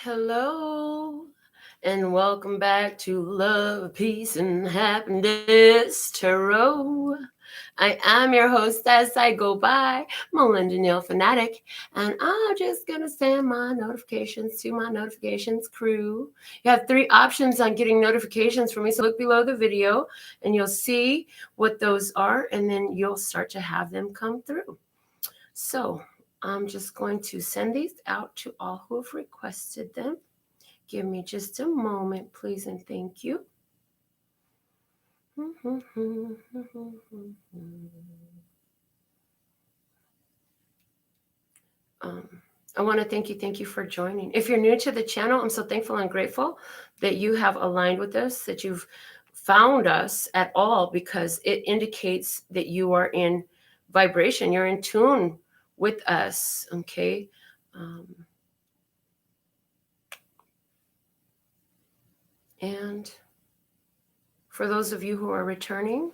Hello, and welcome back to Love, Peace, and Happiness Tarot. I am your host as I go by, Melinda NailFanatic, and I'm just going to send my notifications to my notifications crew. You have three options on getting notifications from me, so look below the video and you'll see what those are, and then you'll start to have them come through. So, I'm just going to send these out to all who have requested them. Give me just a moment, please, and thank you. I want to thank you for joining. If you're new to the channel, I'm so thankful and grateful that you have aligned with us, that you've found us at all, because it indicates that you are in vibration, you're in tune with us, okay? And for those of you who are returning,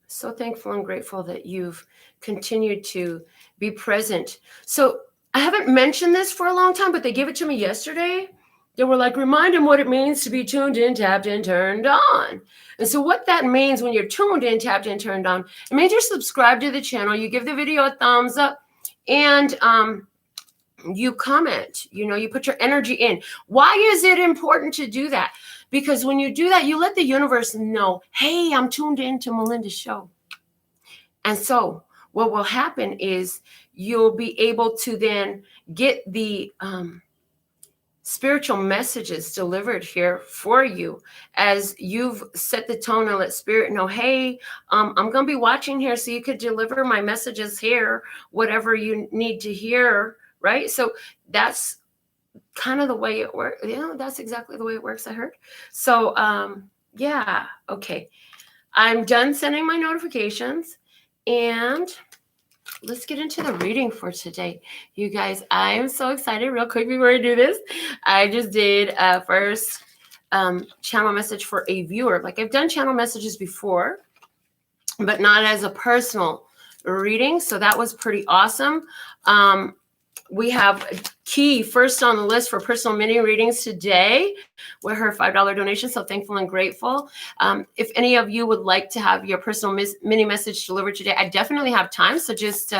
so thankful and grateful that you've continued to be present. So I haven't mentioned this for a long time, but they gave it to me yesterday. They were like, remind them what it means to be tuned in, tapped in, turned on. And so what that means when you're tuned in, tapped in, turned on, it means you're subscribed to the channel, you give the video a thumbs up, and you comment, you put your energy in. Why is it important to do that? Because when you do that, you let the universe know, hey, I'm tuned into Melinda's show. And so what will happen is you'll be able to then get the spiritual messages delivered here for you as you've set the tone and let spirit know, hey, I'm going to be watching here so you could deliver my messages here, whatever you need to hear, right? So that's kind of the way it works. That's exactly the way it works, I heard. So yeah, okay. I'm done sending my notifications, and let's get into the reading for today. You guys, I am so excited. Real quick before I do this, I just did a first channel message for a viewer. Like, I've done channel messages before, but not as a personal reading. So that was pretty awesome. We have Key first on the list for personal mini readings today with her $5 donation. So thankful and grateful. If any of you would like to have your personal mini message delivered today, I definitely have time. So just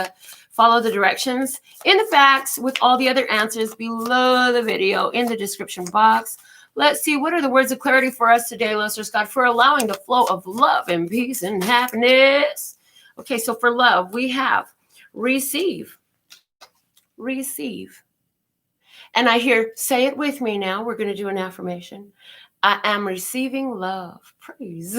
follow the directions in the facts with all the other answers below the video in the description box. Let's see, what are the words of clarity for us today, listeners? God, for allowing the flow of love and peace and happiness. Okay, so for love, we have receive. Receive. And I hear, say it with me now. We're going to do an affirmation. I am receiving love. Praise.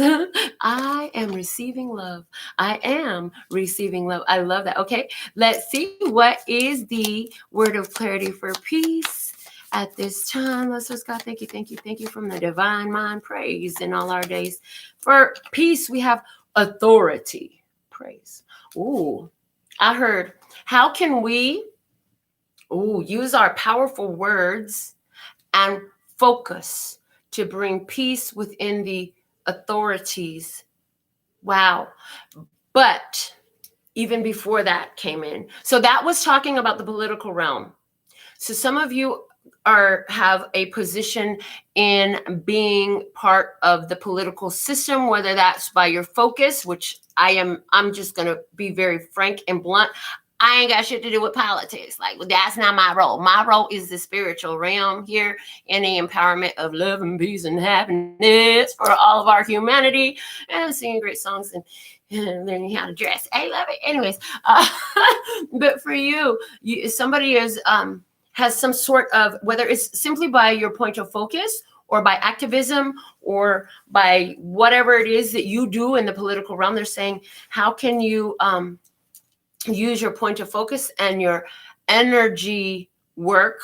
I am receiving love. I am receiving love. I love that. Okay, let's see. What is the word of clarity for peace at this time? Let's just God, thank you from the divine mind. Praise in all our days. For peace, we have authority. Praise. Ooh, I heard, how can we use our powerful words and focus to bring peace within the authorities? Wow. But even before that came in. So that was talking about the political realm. So some of you have a position in being part of the political system, whether that's by your focus, which I'm just going to be very frank and blunt. I ain't got shit to do with politics. Like, that's not my role. My role is the spiritual realm here in the empowerment of love and peace and happiness for all of our humanity, and singing great songs and learning how to dress. I love it. Anyways, but for you, somebody has some sort of, whether it's simply by your point of focus or by activism or by whatever it is that you do in the political realm, they're saying, how can you use your point of focus and your energy work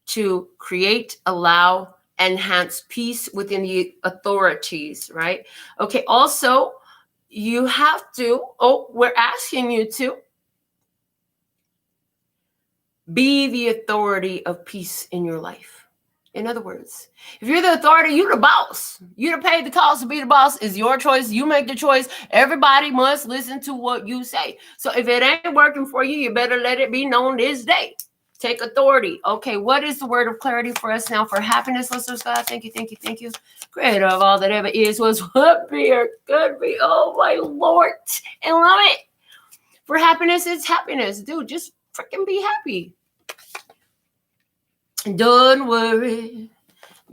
to create, allow, enhance peace within the authorities, right? Okay, also, you have to, we're asking you to be the authority of peace in your life. In other words, if you're the authority, you're the boss. You done paid the cost to be the boss. It's your choice. You make the choice. Everybody must listen to what you say. So if it ain't working for you, you better let it be known this day. Take authority. Okay, what is the word of clarity for us now for happiness, listeners? God, thank you, thank you, thank you. Creator of all that ever is, was, what be, or could be. Oh, my Lord. I love it. For happiness, it's happiness. Dude, just freaking be happy. Don't worry.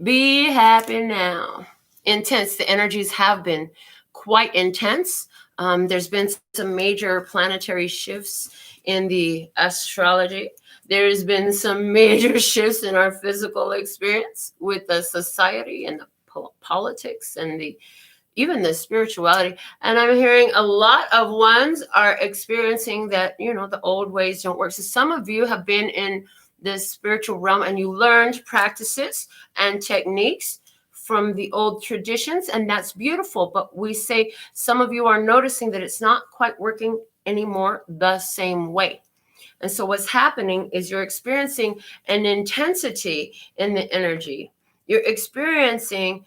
Be happy now. Intense. The energies have been quite intense. There's been some major planetary shifts in the astrology. There's been some major shifts in our physical experience with the society and the politics and even the spirituality. And I'm hearing a lot of ones are experiencing that, the old ways don't work. So some of you have been in this spiritual realm and you learned practices and techniques from the old traditions, and that's beautiful. But we say some of you are noticing that it's not quite working anymore the same way. And so what's happening is you're experiencing an intensity in the energy. You're experiencing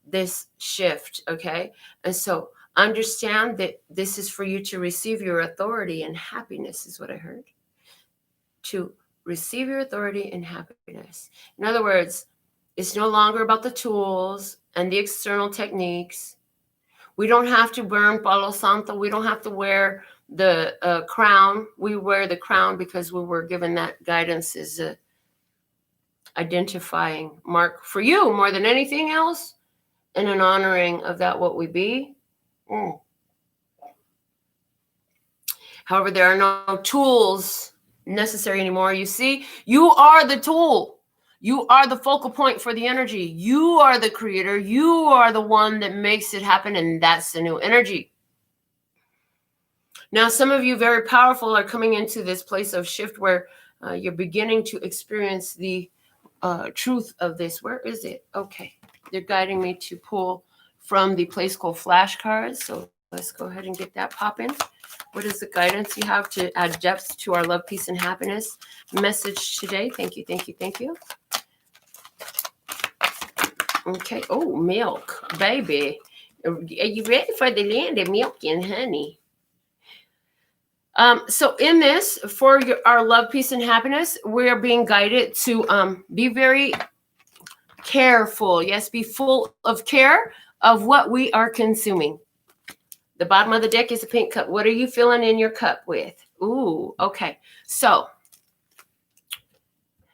this shift, okay? And so understand that this is for you to receive your authority and happiness, is what I heard. To receive your authority and happiness. In other words, it's no longer about the tools and the external techniques. We don't have to burn Palo Santo. We don't have to wear the crown. We wear the crown because we were given that guidance as a identifying mark for you more than anything else, and an honoring of that what we be. However, there are no tools necessary anymore. You see, you are the tool. You are the focal point for the energy. You are the creator. You are the one that makes it happen, and that's the new energy. Now, some of you very powerful are coming into this place of shift where you're beginning to experience the truth of this. Where is it? Okay. They're guiding me to pull from the place called flashcards. So let's go ahead and get that popping. What is the guidance you have to add depth to our love, peace, and happiness message today? Thank you, thank you, thank you. Okay. Oh, milk, baby. Are you ready for the land of milk and honey? So in this, for our love, peace, and happiness, we are being guided to be very careful. Yes, be full of care of what we are consuming. The bottom of the deck is a pink cup. What are you filling in your cup with? Ooh, okay. So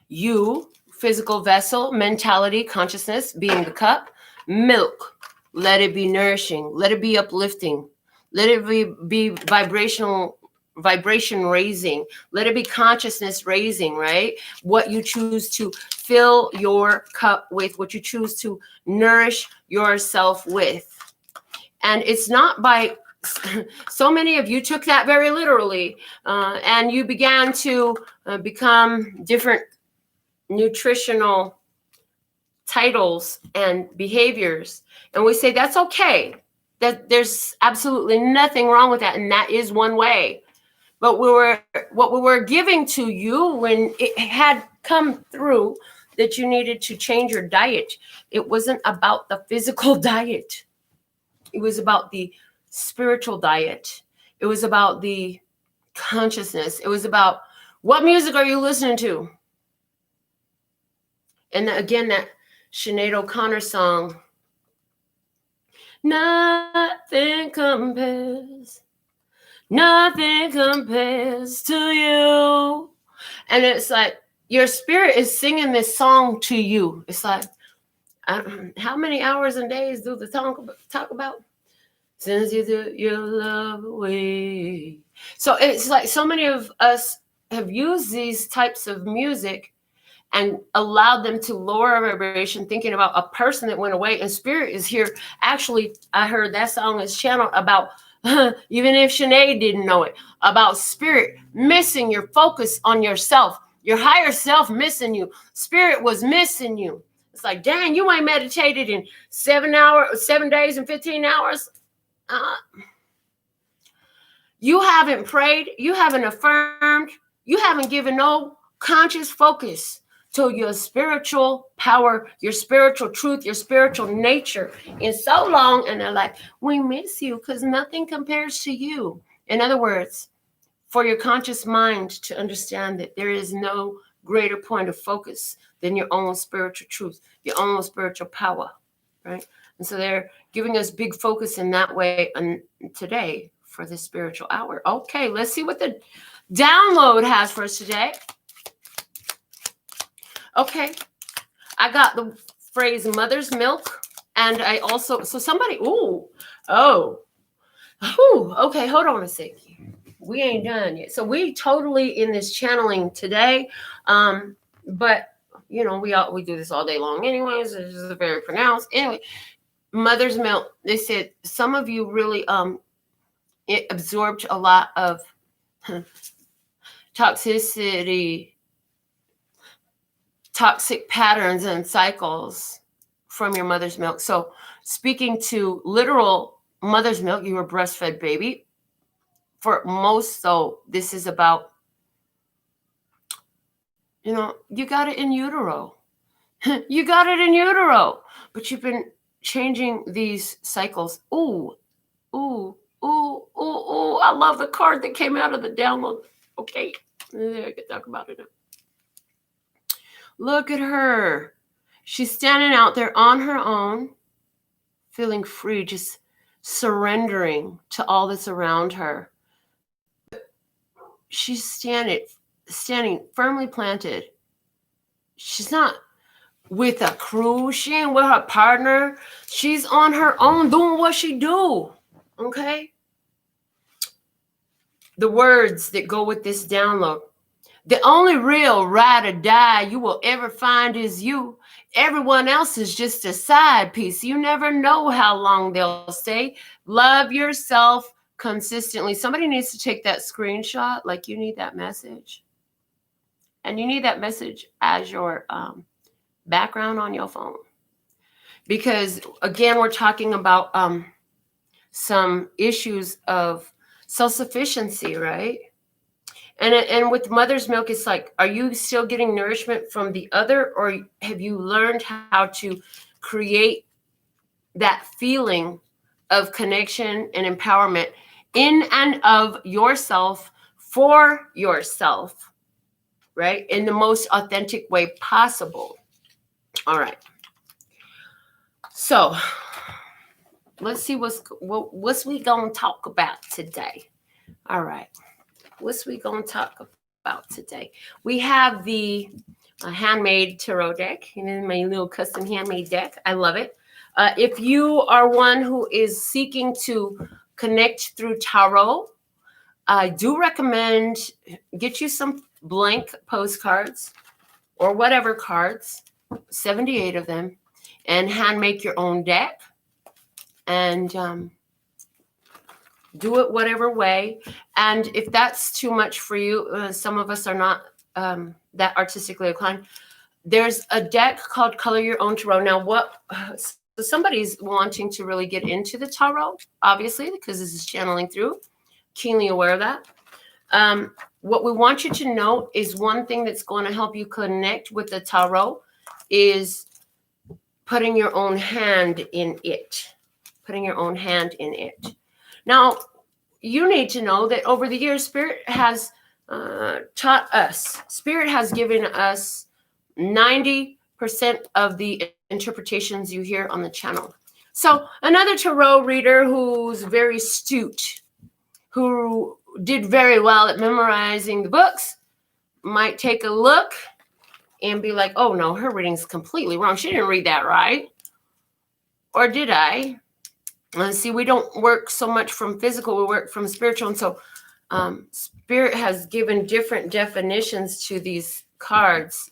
you, physical vessel, mentality, consciousness, being the cup, milk. Let it be nourishing. Let it be uplifting. Let it be vibration raising. Let it be consciousness raising, right? What you choose to fill your cup with, what you choose to nourish yourself with. And it's not by, so many of you took that very literally, and you began to become different nutritional titles and behaviors. And we say that's okay. That there's absolutely nothing wrong with that. And that is one way. But what we were giving to you when it had come through that you needed to change your diet, it wasn't about the physical diet. It was about the spiritual diet. It was about the consciousness. It was about what music are you listening to? And again, that Sinead O'Connor song, nothing compares to you. And it's like your spirit is singing this song to you. It's like, how many hours and days do the song talk about? Since you threw your love away. So it's like so many of us have used these types of music and allowed them to lower our vibration, thinking about a person that went away, and spirit is here. Actually, I heard that song is channeled about, even if Sinead didn't know it, about spirit missing your focus on yourself, your higher self missing you. Spirit was missing you. It's like, dang, you ain't meditated in 7 days and 15 hours. You haven't prayed, you haven't affirmed, you haven't given no conscious focus to your spiritual power, your spiritual truth, your spiritual nature in so long. And they're like, we miss you because nothing compares to you. In other words, for your conscious mind to understand that there is no greater point of focus than your own spiritual truth, your own spiritual power, right? And so they're giving us big focus in that way today for the spiritual hour. Okay, let's see what the download has for us today. Okay, I got the phrase mother's milk, and I also, so somebody, okay, hold on a second. We ain't done yet. So we totally in this channeling today, but you know, we do this all day long anyways. This is very pronounced. Anyway, mother's milk. They said some of you really it absorbed a lot of toxicity, toxic patterns and cycles from your mother's milk. So speaking to literal mother's milk, you were breastfed baby. For most, though, this is about, you know, you got it in utero. You got it in utero, but you've been changing these cycles. Ooh, I love the card that came out of the download. Okay, I can talk about it now. Look at her. She's standing out there on her own, feeling free, just surrendering to all that's around her. She's standing firmly planted. She's not with a crew. She ain't with her partner. She's on her own doing what she do. Okay? The words that go with this download. The only real ride or die you will ever find is you. Everyone else is just a side piece. You never know how long they'll stay. Love yourself consistently. Somebody needs to take that screenshot. Like, you need that message. And you need that message as your background on your phone. Because, again, we're talking about some issues of self-sufficiency, right? And with mother's milk, it's like, are you still getting nourishment from the other, or have you learned how to create that feeling of connection and empowerment in and of yourself for yourself, right? In the most authentic way possible. All right. So let's see what's we gonna talk about today. All right. What's we gonna talk about today? We have the handmade tarot deck, my little custom handmade deck. I love it. If you are one who is seeking to connect through tarot, I do recommend get you some blank postcards or whatever cards, 78 of them, and hand make your own deck. And do it whatever way. And if that's too much for you, some of us are not that artistically inclined. There's a deck called Color Your Own Tarot. Now, so somebody's wanting to really get into the tarot, obviously, because this is channeling through. Keenly aware of that. What we want you to know is one thing that's going to help you connect with the tarot is putting your own hand in it. Putting your own hand in it. Now, you need to know that over the years, Spirit has taught us. Spirit has given us 90% of the interpretations you hear on the channel. So another tarot reader who's very astute, who did very well at memorizing the books, might take a look and be like, oh, no, her reading's completely wrong. She didn't read that right. Or did I? See, we don't work so much from physical, we work from spiritual. And so Spirit has given different definitions to these cards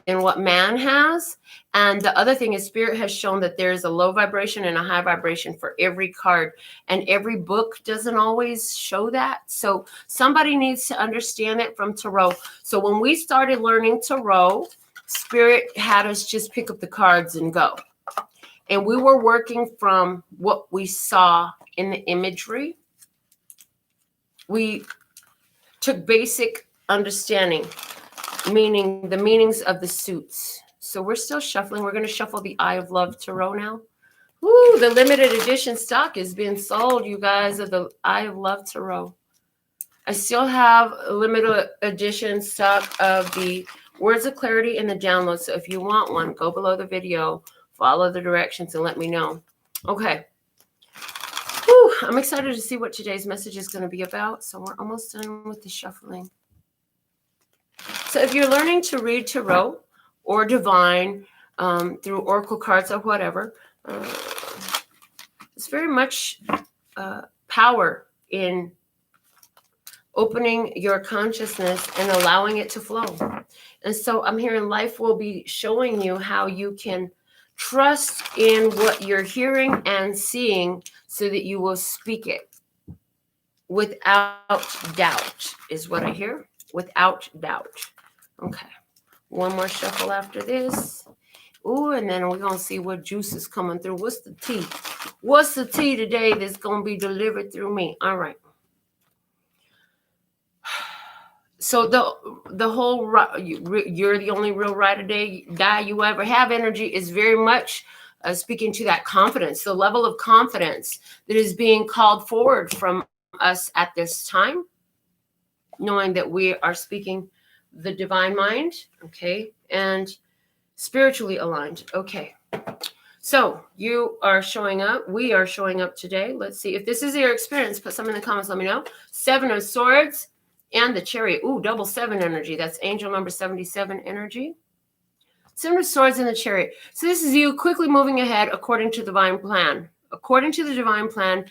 than what man has. And the other thing is Spirit has shown that there's a low vibration and a high vibration for every card. And every book doesn't always show that. So somebody needs to understand it from tarot. So when we started learning tarot, Spirit had us just pick up the cards and go. And we were working from what we saw in the imagery. We took basic understanding, meaning the meanings of the suits. So we're still shuffling. We're going to shuffle the Eye of Love Tarot now. Woo, the limited edition stock is being sold, you guys, of the Eye of Love Tarot. I still have a limited edition stock of the Words of Clarity and the download. So if you want one, go below the video, follow the directions, and let me know. Okay. Whew, I'm excited to see what today's message is going to be about. So we're almost done with the shuffling. So if you're learning to read tarot or divine through oracle cards or whatever, it's very much power in opening your consciousness and allowing it to flow. And so I'm hearing life will be showing you how you can trust in what you're hearing and seeing so that you will speak it without doubt, is what I hear. Without doubt. Okay. One more shuffle after this. Ooh, and then we're going to see what juice is coming through. What's the tea? What's the tea today that's going to be delivered through me? All right. So the whole you're the only real ride or die you ever have energy is very much speaking to that confidence, the level of confidence that is being called forward from us at this time, knowing that we are speaking the divine mind, okay, and spiritually aligned. Okay. So you are showing up. We are showing up today. Let's see. If this is your experience, put something in the comments. Let me know. 7 of Swords and the Chariot. Ooh, double 7 energy. That's angel number 77 energy. 7 of Swords and the Chariot. So this is you quickly moving ahead according to the divine plan. According to the divine plan,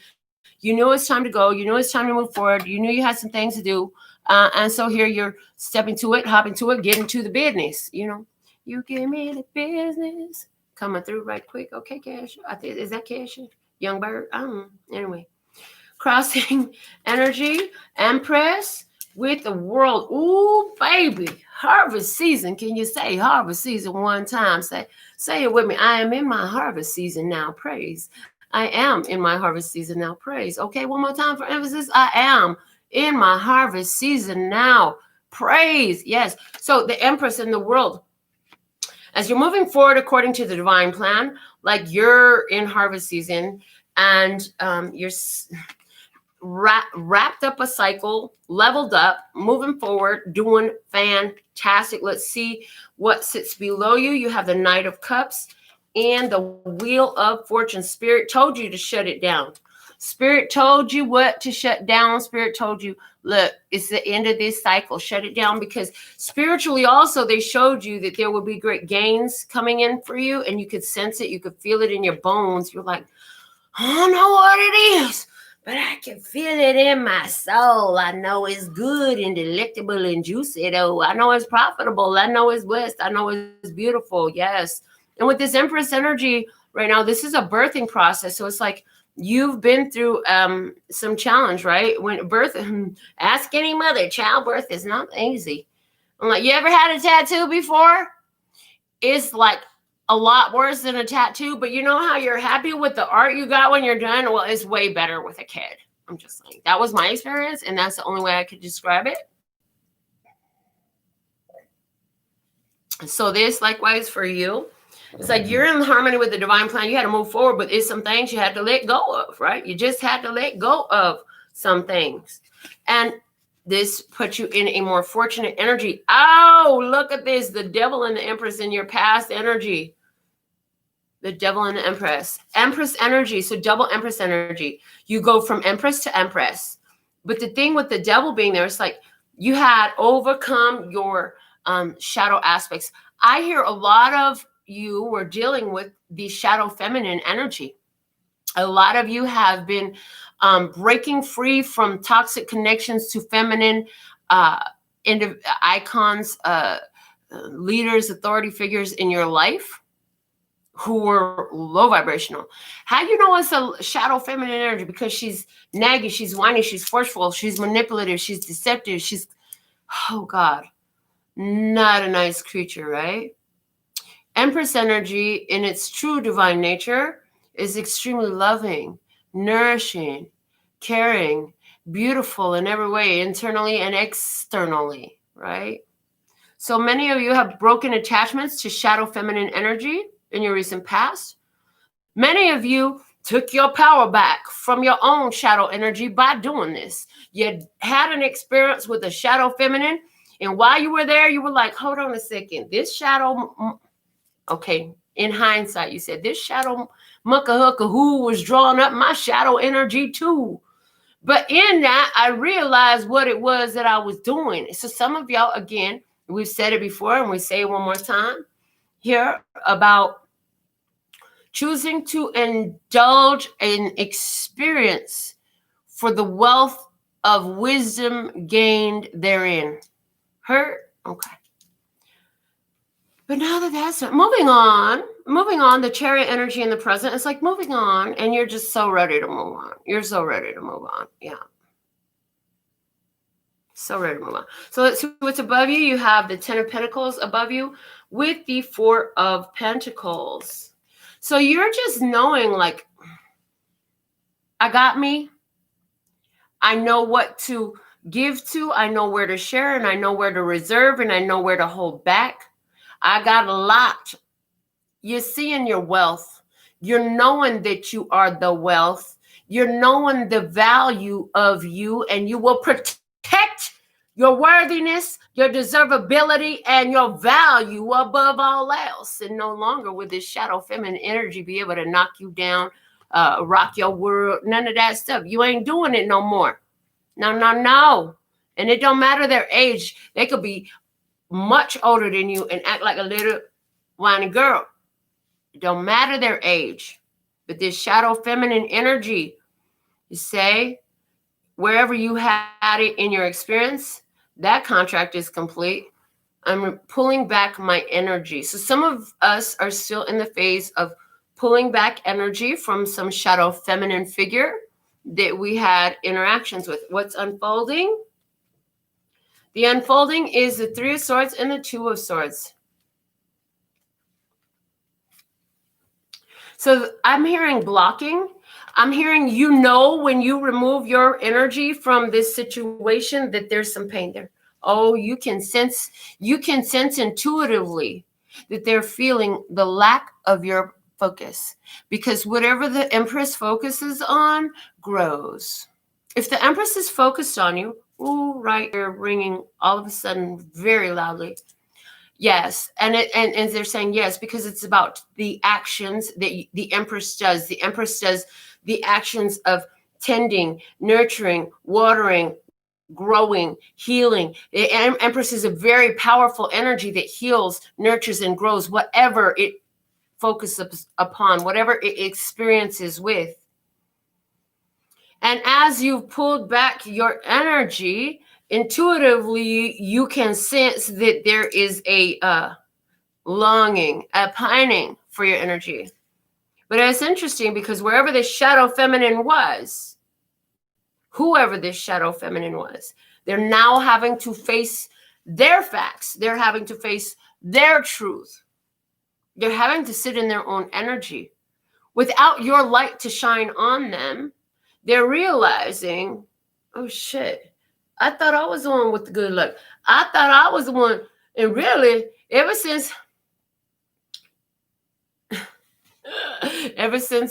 you know it's time to go. You know it's time to move forward. You knew you had some things to do. And so here you're stepping to it, hopping to it, getting to the business. You know, you give me the business. Coming through right quick. Okay, Cash. I think, is that Cash? Young Bird? Anyway. Crossing energy. Empress with the world. Ooh, baby. Harvest season. Can you say harvest season one time? Say it with me. I am in my harvest season now. Praise. I am in my harvest season now. Praise. Okay, one more time for emphasis. I am in my harvest season now. Praise. Yes. So the Empress in the world. As you're moving forward according to the divine plan, like you're in harvest season and you're wrapped up a cycle, leveled up, moving forward, doing fantastic. Let's see what sits below you. You have the Knight of Cups and the Wheel of Fortune. Spirit told you to shut it down. Spirit told you what to shut down. Spirit told you, look, it's the end of this cycle. Shut it down, because spiritually also they showed you that there would be great gains coming in for you, and you could sense it. You could feel it in your bones. You're like, I don't know what it is, but I can feel it in my soul. I know it's good and delectable and juicy, though. I know it's profitable. I know it's blessed. I know it's beautiful. Yes. And with this Empress energy right now, this is a birthing process. So it's like, you've been through some challenge, right? When birth, ask any mother, childbirth is not easy. I'm like, you ever had a tattoo before? It's like a lot worse than a tattoo, but you know how you're happy with the art you got when you're done? Well, it's way better with a kid. I'm just saying. That was my experience, and that's the only way I could describe it. So this, likewise for you. It's like you're in harmony with the divine plan. You had to move forward, but it's some things you had to let go of, right? You just had to let go of some things. And this puts you in a more fortunate energy. Oh, look at this. The Devil and the Empress in your past energy. The Devil and the Empress. Empress energy. So double Empress energy. You go from Empress to Empress. But the thing with the Devil being there, it's like you had overcome your shadow aspects. I hear a lot of you were dealing with the shadow feminine energy. A lot of you have been breaking free from toxic connections to feminine icons, leaders, authority figures in your life who were low vibrational. How do you know it's a shadow feminine energy? Because she's naggy, she's whiny, she's forceful, she's manipulative, she's deceptive, she's, oh God, not a nice creature, right? Empress energy in its true divine nature is extremely loving, nourishing, caring, beautiful in every way, internally and externally, right? So many of you have broken attachments to shadow feminine energy in your recent past. Many of you took your power back from your own shadow energy by doing this. You had an experience with the shadow feminine, and while you were there, you were like, hold on a second, this shadow, okay, in hindsight, you said, this shadow mucka who was drawing up my shadow energy too. But in that, I realized what it was that I was doing. So some of y'all, again, we've said it before and we say it one more time here about choosing to indulge in experience for the wealth of wisdom gained therein. Hurt? Okay. But now that that's moving on, the chariot energy in the present, it's like moving on, and you're just so ready to move on. You're so ready to move on. Yeah. So ready to move on. So let's see what's above you. You have the 10 of Pentacles above you with the 4 of Pentacles. So you're just knowing, like, I got me. I know what to give to. I know where to share, and I know where to reserve, and I know where to hold back. I got a lot. You're seeing your wealth. You're knowing that you are the wealth. You're knowing the value of you, and you will protect your worthiness, your deservability, and your value above all else. And no longer will this shadow feminine energy be able to knock you down, rock your world, none of that stuff. You ain't doing it no more. No. And it don't matter their age. They could be much older than you and act like a little whiny girl. It don't matter their age. But this shadow feminine energy, you say, wherever you had it in your experience, that contract is complete. I'm pulling back my energy. So some of us are still in the phase of pulling back energy from some shadow feminine figure that we had interactions with. What's unfolding? The unfolding is the 3 of Swords and the 2 of Swords. So I'm hearing blocking. I'm hearing, when you remove your energy from this situation that there's some pain there. Oh, you can sense intuitively that they're feeling the lack of your focus, because whatever the Empress focuses on grows. If the Empress is focused on you, ooh, right, you're ringing all of a sudden very loudly. Yes, and they're saying yes because it's about the actions that the Empress does. The Empress does the actions of tending, nurturing, watering, growing, healing. The Empress is a very powerful energy that heals, nurtures, and grows whatever it focuses upon, whatever it experiences with. And as you've pulled back your energy, intuitively, you can sense that there is a longing, a pining for your energy. But it's interesting because wherever this shadow feminine was, whoever this shadow feminine was, they're now having to face their facts. They're having to face their truth. They're having to sit in their own energy. Without your light to shine on them, they're realizing, oh shit, I thought I was the one with the good luck. I thought I was the one. And really, ever since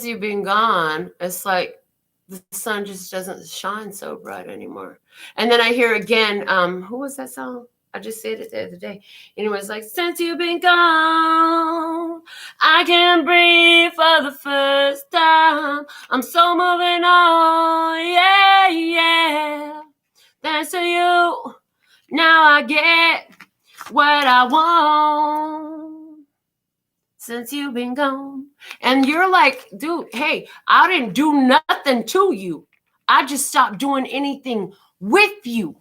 you've been gone, it's like the sun just doesn't shine so bright anymore. And then I hear again, who was that song? I just said it the other day. Anyways, like, since you've been gone, I can breathe for the first time. I'm so moving on, yeah. Thanks to you, now I get what I want. Since you've been gone. And you're like, dude, hey, I didn't do nothing to you. I just stopped doing anything with you.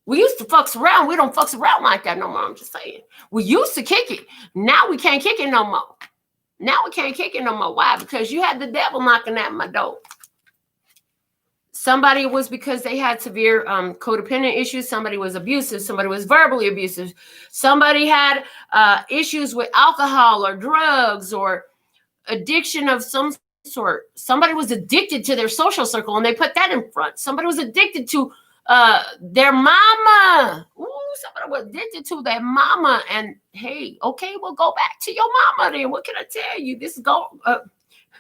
We used to fucks around. We don't fucks around like that no more. I'm just saying. We used to kick it. Now we can't kick it no more. Why? Because you had the devil knocking at my door. Somebody was because they had severe codependent issues. Somebody was abusive. Somebody was verbally abusive. Somebody had issues with alcohol or drugs or addiction of some sort. Somebody was addicted to their social circle and they put that in front. Somebody was addicted to their mama. Ooh, somebody was addicted to their mama. And hey, okay, we'll go back to your mama then. What can I tell you?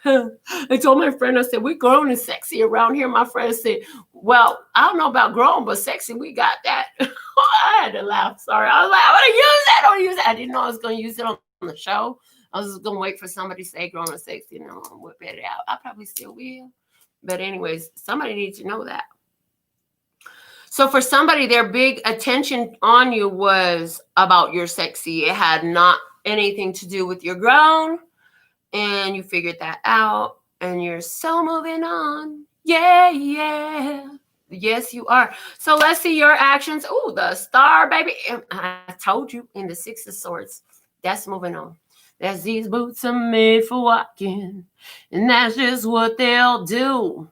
I told my friend, I said, we grown and sexy around here. My friend said, well, I don't know about grown, but sexy, we got that. I had to laugh. Sorry. I was like, I want to use that. I want to use that. I didn't know I was going to use it on the show. I was just going to wait for somebody to say grown and sexy, and I'm going to whip it out. I probably still will. But anyways, somebody needs to know that. So for somebody, their big attention on you was about your sexy. It had not anything to do with your grown. And you figured that out, and you're so moving on. Yeah, yeah. Yes, you are. So let's see your actions. Oh, the star, baby. I told you in the Six of Swords. That's moving on. That's these boots are made for walking, and that's just what they'll do.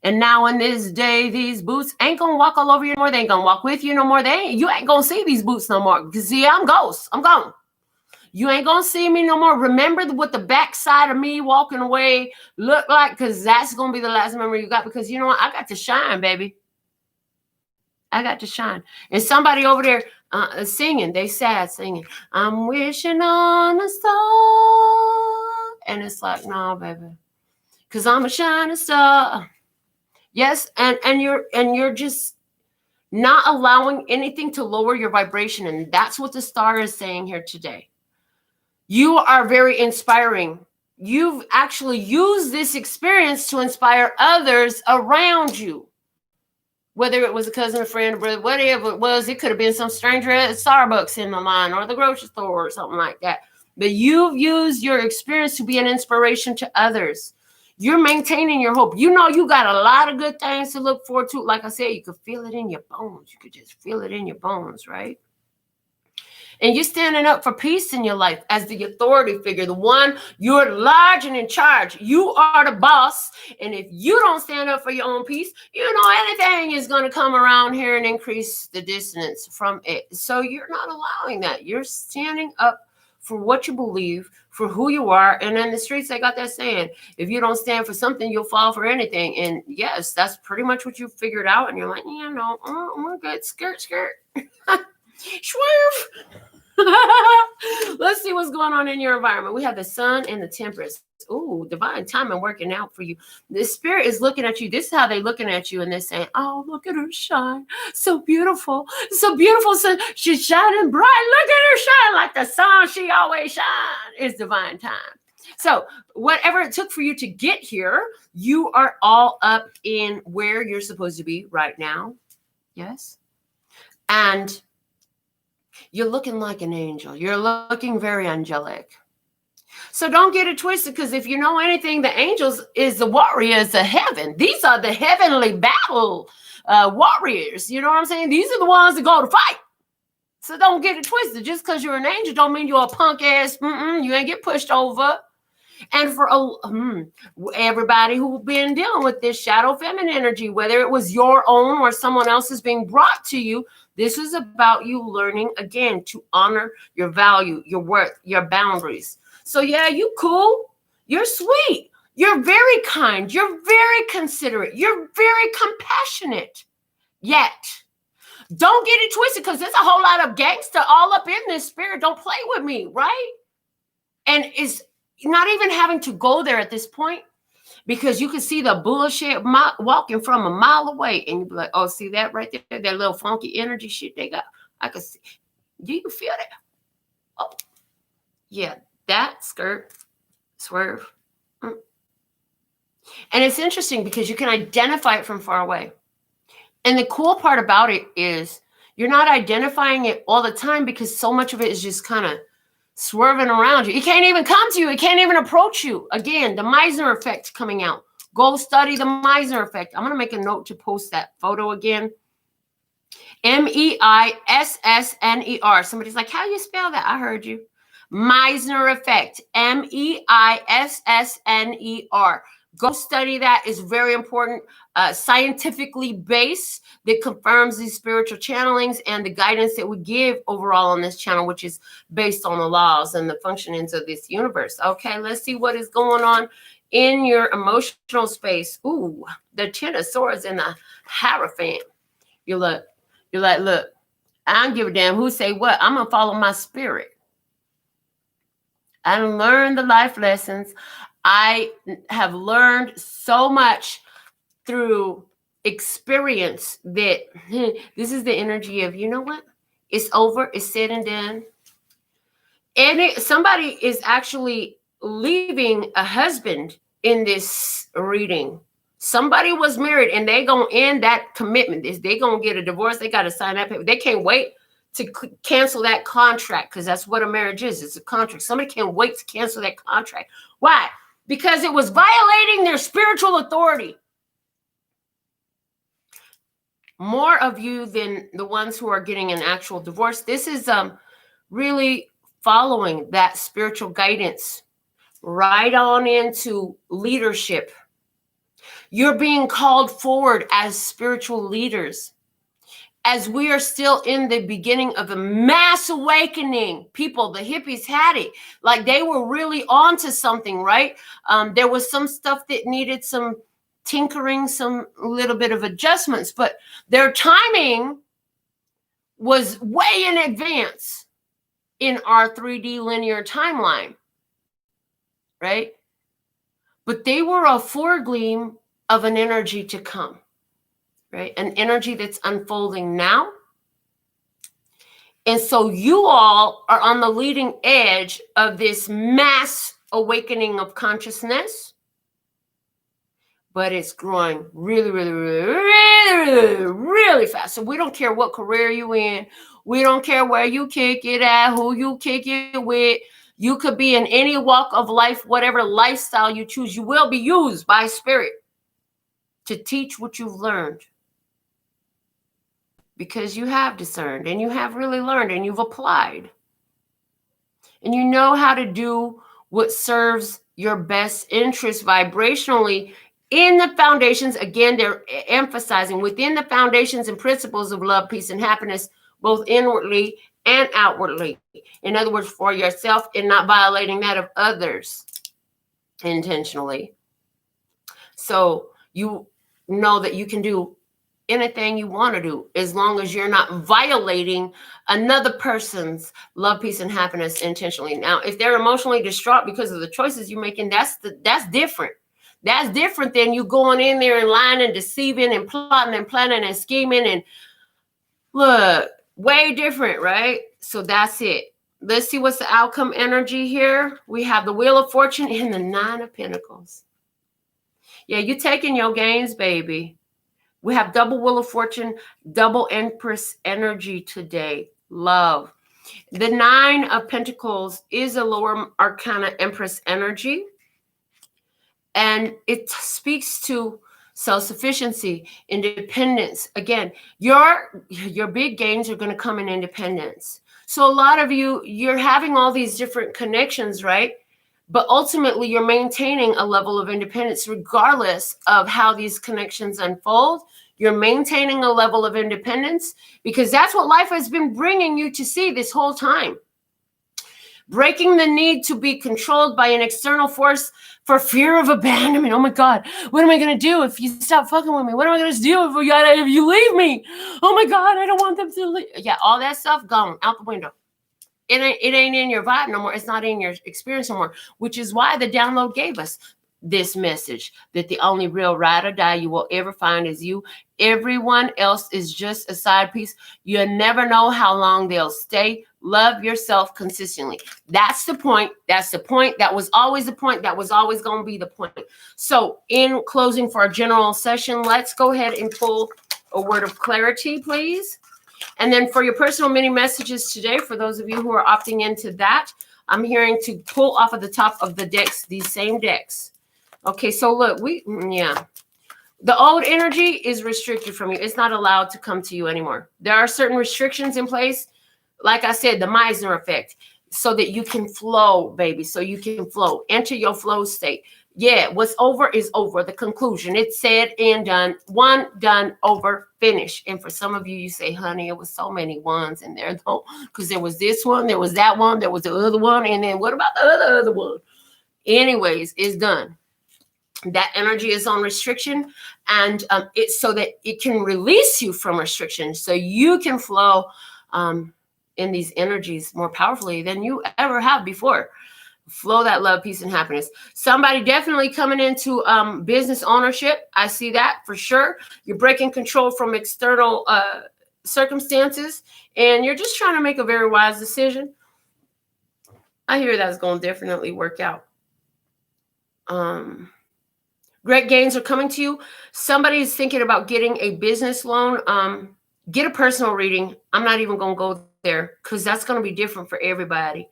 And now in this day, these boots ain't gonna walk all over you no more. They ain't gonna walk with you no more. You ain't gonna see these boots no more. Because see, I'm ghost. I'm gone. You ain't gonna see me no more. Remember what the backside of me walking away looked like, because that's gonna be the last memory you got. Because you know what? I got to shine, baby. I got to shine. And somebody over there singing, they sad singing, I'm wishing on a star. And it's like, no, baby, because I'm a shining star. Yes, and you're just not allowing anything to lower your vibration, and that's what the star is saying here today. You are very inspiring. You've actually used this experience to inspire others around you. Whether it was a cousin, a friend, a brother, whatever it was, it could have been some stranger at Starbucks in the line or the grocery store or something like that. But you've used your experience to be an inspiration to others. You're maintaining your hope. You know you got a lot of good things to look forward to. Like I said, you could feel it in your bones. You could just feel it in your bones, right? And you're standing up for peace in your life as the authority figure, the one you're large and in charge. You are the boss. And if you don't stand up for your own peace, you know anything is going to come around here and increase the distance from it. So you're not allowing that. You're standing up for what you believe, for who you are. And in the streets, they got that saying, if you don't stand for something, you'll fall for anything. And yes, that's pretty much what you figured out. And you're like, yeah, no, I'm good. Skirt. Swerve. Let's see what's going on in your environment. We have the Sun and the Temperance. Ooh, divine timing working out for you. The spirit is looking at you. This is how they're looking at you, and they're saying, oh, look at her shine. So beautiful. So beautiful. So she's shining bright. Look at her shine like the sun. She always shines. It's divine time. So whatever it took for you to get here, you are all up in where you're supposed to be right now. Yes. And you're looking like an angel. You're looking very angelic. So don't get it twisted, because if you know anything, the angels is the warriors of heaven. These are the heavenly battle warriors. You know what I'm saying? These are the ones that go to fight. So don't get it twisted. Just because you're an angel don't mean you're a punk ass. You ain't get pushed over. And for everybody who's been dealing with this shadow feminine energy, whether it was your own or someone else's being brought to you, this is about you learning again to honor your value, your worth, your boundaries. So yeah, you cool. You're sweet. You're very kind. You're very considerate. You're very compassionate. Yet, don't get it twisted, because there's a whole lot of gangster all up in this spirit. Don't play with me, right? And it's not even having to go there at this point, because you can see the bullshit walking from a mile away, and you be like, oh, see that right there? That little funky energy shit they got. I can see. Do you feel that? Oh, yeah, that skirt, swerve. And it's interesting because you can identify it from far away. And the cool part about it is you're not identifying it all the time, because so much of it is just kind of swerving around you. It can't even come to you. It can't even approach you. Again, the Meisner effect coming out. Go study the Meisner effect. I'm going to make a note to post that photo again. Meissner. Somebody's like, how do you spell that? I heard you. Meisner effect. Meissner. Go study that. It's very important. Scientifically based, that confirms these spiritual channelings and the guidance that we give overall on this channel, which is based on the laws and the functionings of this universe. Okay, let's see what is going on in your emotional space. Ooh, the Ten of Swords and the Hierophant. You're like, look, I don't give a damn who say what. I'm gonna follow my spirit. I done learned the life lessons. I have learned so much through experience that this is the energy of, you know what? It's over. It's said and done. And somebody is actually leaving a husband in this reading. Somebody was married and they gonna end that commitment. They gonna get a divorce. They got to sign that paper. They can't wait to cancel that contract, because that's what a marriage is. It's a contract. Somebody can't wait to cancel that contract. Why? Because it was violating their spiritual authority. More of you than the ones who are getting an actual divorce. This is really following that spiritual guidance right on into leadership. You're being called forward as spiritual leaders. As we are still in the beginning of a mass awakening, people, the hippies had it. Like they were really onto something, right? There was some stuff that needed some tinkering, some little bit of adjustments, but their timing was way in advance in our 3D linear timeline, right? But they were a foregleam of an energy to come, right? An energy that's unfolding now. And so you all are on the leading edge of this mass awakening of consciousness, but it's growing really, really, really, really, really, really fast. So we don't care what career you're in. We don't care where you kick it at, who you kick it with. You could be in any walk of life, whatever lifestyle you choose. You will be used by spirit to teach what you've learned, because you have discerned and you have really learned and you've applied. And you know how to do what serves your best interest vibrationally in the foundations. Again, they're emphasizing within the foundations and principles of love, peace, and happiness, both inwardly and outwardly. In other words, for yourself, and not violating that of others intentionally. So you know that you can do anything you want to do as long as you're not violating another person's love, peace, and happiness intentionally. Now, if they're emotionally distraught because of the choices you're making, that's different. That's different than you going in there and lying and deceiving and plotting and planning and scheming and look, way different, right? So that's it. Let's see what's the outcome energy here. We have the Wheel of Fortune and the Nine of Pentacles. Yeah, you're taking your gains, baby. We have double Wheel of Fortune, double Empress energy today. Love. The Nine of Pentacles is a lower arcana Empress energy. And it speaks to self-sufficiency, independence. Again, your big gains are going to come in independence. So a lot of you're having all these different connections, right? But ultimately, you're maintaining a level of independence regardless of how these connections unfold. You're maintaining a level of independence because that's what life has been bringing you to see this whole time. Breaking the need to be controlled by an external force for fear of abandonment. Oh my God, what am I going to do if you stop fucking with me? What am I going to do if you leave me? Oh my God, I don't want them to leave. Yeah, all that stuff gone out the window. It ain't in your vibe no more. It's not in your experience no more, which is why the download gave us this message that the only real ride or die you will ever find is you. Everyone else is just a side piece. You never know how long they'll stay. Love yourself consistently. That's the point. That's the point. That was always the point. That was always going to be the point. So in closing for our general session, let's go ahead and pull a word of clarity, please. And then for your personal mini messages today, for those of you who are opting into that, I'm hearing to pull off of the top of the decks, these same decks. Okay, so look, the old energy is restricted from you. It's not allowed to come to you anymore. There are certain restrictions in place. Like I said, the Meisner effect, so that you can flow, baby, so you can flow. Enter your flow state. Yeah, what's over is over. The conclusion. It's said and done. One, done, over, finish. And for some of you, you say, honey, it was so many ones in there, though, because there was this one, there was that one, there was the other one, and then what about the other one? Anyways, it's done. That energy is on restriction, and it's so that it can release you from restriction, so you can flow in these energies more powerfully than you ever have before. Flow that love, peace, and happiness. Somebody definitely coming into business ownership. I see that for sure. You're breaking control from external circumstances, and you're just trying to make a very wise decision. I hear that's going to definitely work out. Great gains are coming to you. Somebody is thinking about getting a business loan. Get a personal reading. I'm not even going to go there because that's going to be different for everybody.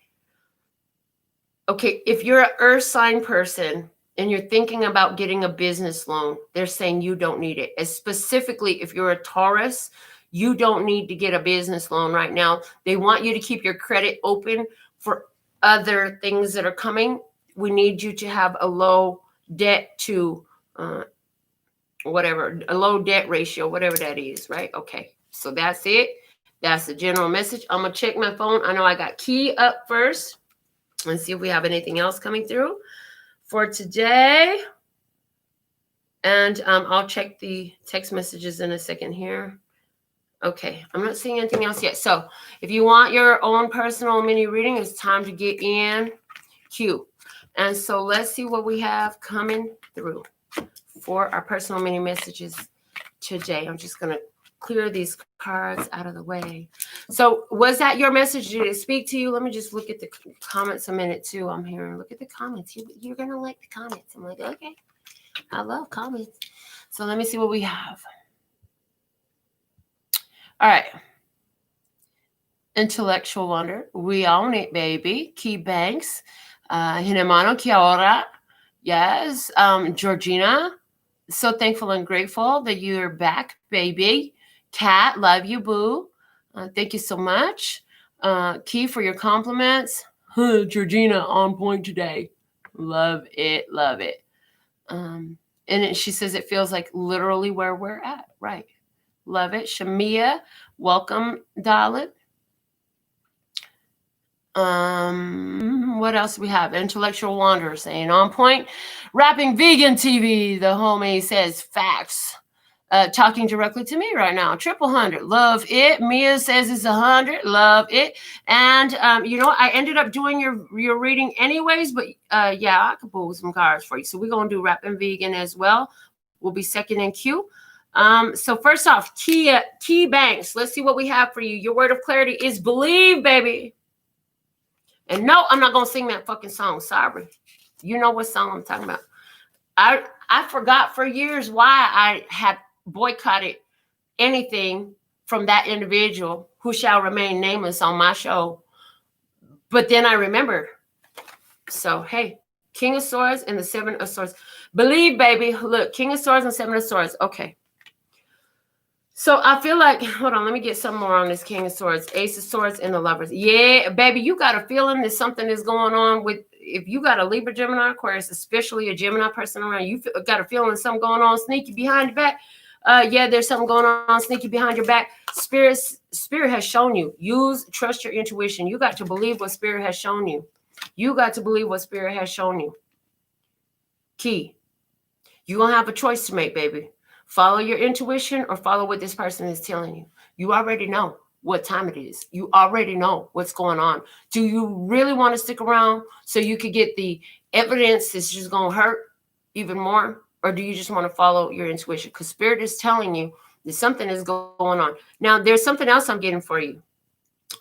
Okay, if you're an earth sign person and you're thinking about getting a business loan, they're saying you don't need it. Specifically, if you're a Taurus, you don't need to get a business loan right now. They want you to keep your credit open for other things that are coming. We need you to have a low debt to whatever, a low debt ratio, whatever that is, right? Okay, so that's it. That's the general message. I'm going to check my phone. I know I got Key up first. Let's see if we have anything else coming through for today. And I'll check the text messages in a second here. Okay, I'm not seeing anything else yet. So if you want your own personal mini reading, it's time to get in queue. And so let's see what we have coming through for our personal mini messages today. I'm just going to clear these cards out of the way. So was that your message? Did it speak to you? Let me just look at the comments a minute too. I'm hearing, look at the comments. You're going to like the comments. I'm like, okay, I love comments. So let me see what we have. All right. Intellectual wonder. We own it, baby. Key Banks. Hinemano Kiora. Yes. Georgina. So thankful and grateful that you're back, baby. Kat, love you, boo. Thank you so much. Key, for your compliments. Georgina, on point today. Love it, love it. And she says it feels like literally where we're at. Right. Love it. Shamia, welcome, darling. What else do we have? Intellectual Wanderer saying on point. Rapping Vegan TV, the homie says facts. Talking directly to me right now. 100. Love it. Mia says it's 100. Love it. And I ended up doing your reading anyways, but yeah, I could pull some cards for you. So we're gonna do Rapping Vegan as well. We'll be second in queue. So first off, Key Banks. Let's see what we have for you. Your word of clarity is believe, baby. And no, I'm not gonna sing that fucking song. Sorry. You know what song I'm talking about. I forgot for years why I had boycotted anything from that individual who shall remain nameless on my show. But then I remember. So, hey, King of Swords and the Seven of Swords. Believe, baby. Look, King of Swords and Seven of Swords. Okay. So I feel like, hold on, let me get some more on this King of Swords, Ace of Swords, and the Lovers. Yeah, baby, you got a feeling that something is going on with, if you got a Libra, Gemini, Aquarius, especially a Gemini person around, you got a feeling something going on sneaky behind your back. Yeah, there's something going on sneaky behind your back. Spirit has shown you. Trust your intuition. You got to believe what Spirit has shown you. You got to believe what Spirit has shown you. Key. You're going to have a choice to make, baby. Follow your intuition or follow what this person is telling you. You already know what time it is. You already know what's going on. Do you really want to stick around so you could get the evidence that's just going to hurt even more? Or do you just want to follow your intuition? Because Spirit is telling you that something is going on. Now, there's something else I'm getting for you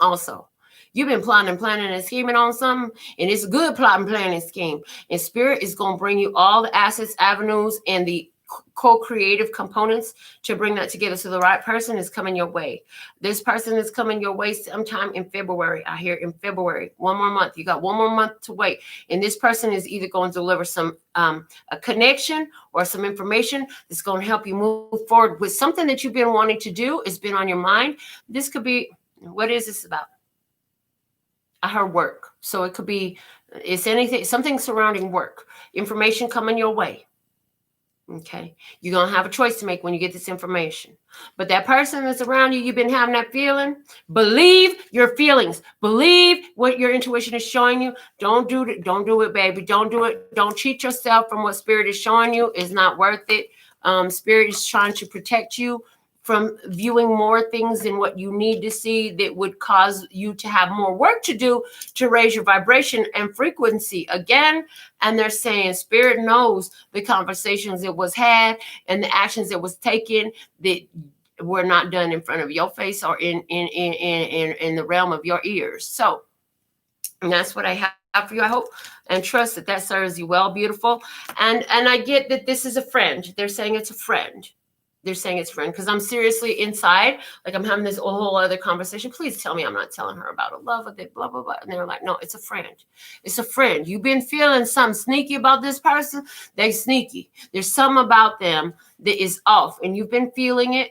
also. You've been plotting and planning and scheming on something, and it's a good plot and planning scheme. And Spirit is going to bring you all the assets, avenues, and the co-creative components to bring that together. So the right person is coming your way. This person is coming your way sometime in February. I hear in February, 1 more month. You got 1 more month to wait. And this person is either going to deliver some a connection or some information that's going to help you move forward with something that you've been wanting to do. It's been on your mind. This could be, what is this about? I heard work. So it could be, it's anything, something surrounding work. Information coming your way. Okay, you're going to have a choice to make when you get this information. But that person that's around you, you've been having that feeling. Believe your feelings. Believe what your intuition is showing you. Don't do it. Don't do it, baby. Don't do it. Don't cheat yourself from what Spirit is showing you. It's not worth it. Spirit is trying to protect you from viewing more things than what you need to see that would cause you to have more work to do to raise your vibration and frequency again. And they're saying spirit knows the conversations that was had and the actions that was taken that were not done in front of your face or in the realm of your ears. So, and that's what I have for you. I hope and trust that that serves you well, beautiful. And I get that this is a friend. They're saying it's a friend. They're saying it's a friend because I'm seriously inside, like I'm having this whole other conversation. Please tell me I'm not telling her about a love with it, blah, blah, blah. And they're like, no, it's a friend. It's a friend. You've been feeling something sneaky about this person. They sneaky. There's something about them that is off and you've been feeling it.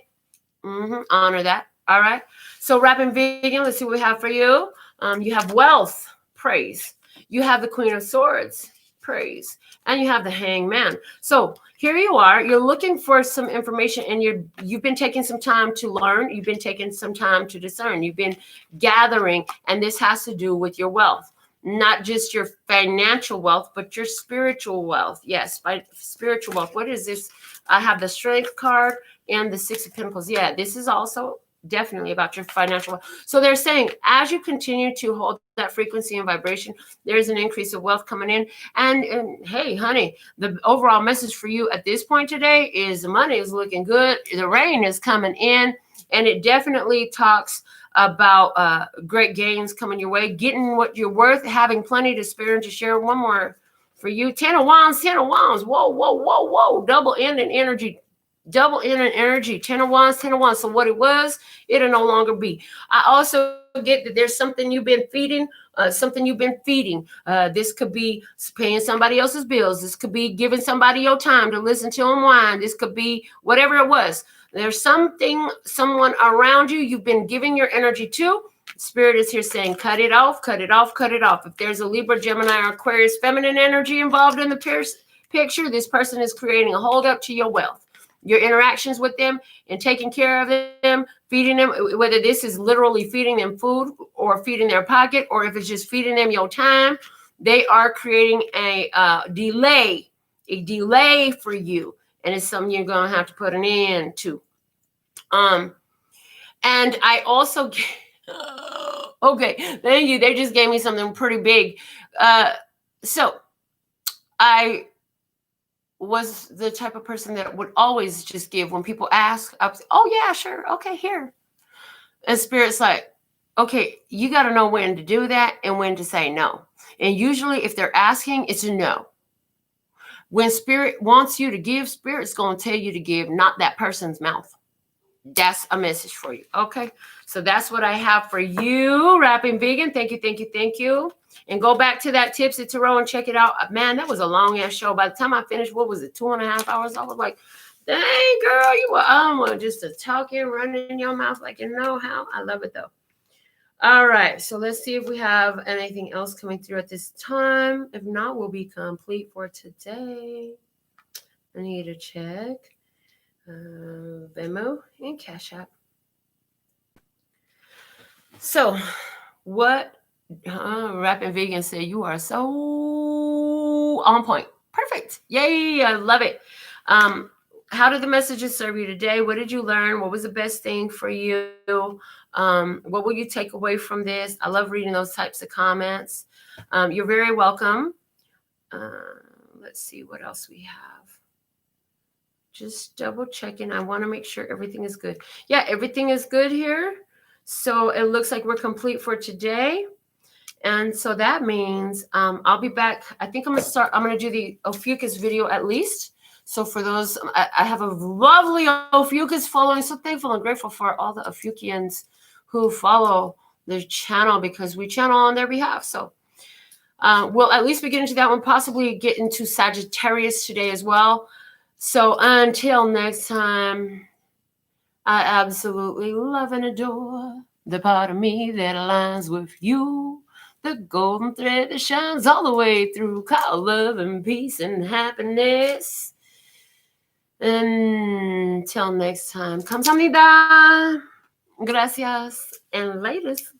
Honor that. All right. So wrapping vegan, let's see what we have for you. You have wealth, praise. You have the Queen of Swords, praise. And you have the Hangman. So here you are. You're looking for some information and you've been taking some time to learn. You've been taking some time to discern. You've been gathering. And this has to do with your wealth. Not just your financial wealth, but your spiritual wealth. Yes, by spiritual wealth. What is this? I have the Strength card and the Six of Pentacles. Yeah, this is also definitely about your financial wealth. So they're saying as you continue to hold that frequency and vibration, there's an increase of wealth coming in. And hey, honey, the overall message for you at this point today is the money is looking good. The rain is coming in, and it definitely talks about great gains coming your way, getting what you're worth, having plenty to spare and to share. One more for you. 10 of Wands, 10 of Wands. Whoa, whoa, whoa, whoa. Double in energy. Double in energy. 10 of Wands, 10 of Wands. So what it was, it'll no longer be. I also get that there's something you've been feeding. This could be paying somebody else's bills. This could be giving somebody your time to listen to them whine. This could be whatever it was. There's someone around you you've been giving your energy to. Spirit is here saying, cut it off, cut it off, cut it off. If there's a Libra, Gemini, or Aquarius feminine energy involved in the picture, this person is creating a hold up to your wealth. Your interactions with them and taking care of them, feeding them, whether this is literally feeding them food or feeding their pocket, or if it's just feeding them your time, they are creating a delay for you. And it's something you're going to have to put an end to. And I also, okay, thank you. They just gave me something pretty big. So I was the type of person that would always just give when people ask. I would say, oh yeah, sure. Okay, here. And Spirit's like, okay, you got to know when to do that and when to say no. And usually if they're asking, it's a no. When Spirit wants you to give, Spirit's going to tell you to give, not that person's mouth. That's a message for you. Okay. So that's what I have for you, Wrapping Vegan. Thank you, thank you, thank you. And go back to that Tipsy Tarot and check it out. Man, that was a long ass show. By the time I finished, what was it, 2.5 hours? I was like, dang, girl, you were just a talking, running in your mouth like you know how. I love it though. All right. So let's see if we have anything else coming through at this time. If not, we'll be complete for today. I need to check Venmo and Cash App. So what Rapping Vegan said, you are so on point. Perfect. Yay. I love it. How did the messages serve you today? What did you learn? What was the best thing for you? What will you take away from this? I love reading those types of comments. You're very welcome. Let's see what else we have. Just double checking. I want to make sure everything is good. Yeah, everything is good here. So it looks like we're complete for today. And so that means I'll be back. I think I'm going to do the Ophiuchus video at least. So for those, I have a lovely Ophiuchus following. So thankful and grateful for all the Ophiuchians who follow the channel because we channel on their behalf. So we'll at least be getting to that one, possibly get into Sagittarius today as well. So until next time, I absolutely love and adore the part of me that aligns with you. The golden thread that shines all the way through, called love and peace and happiness. Until next time, kamsahamnida, gracias, and latest.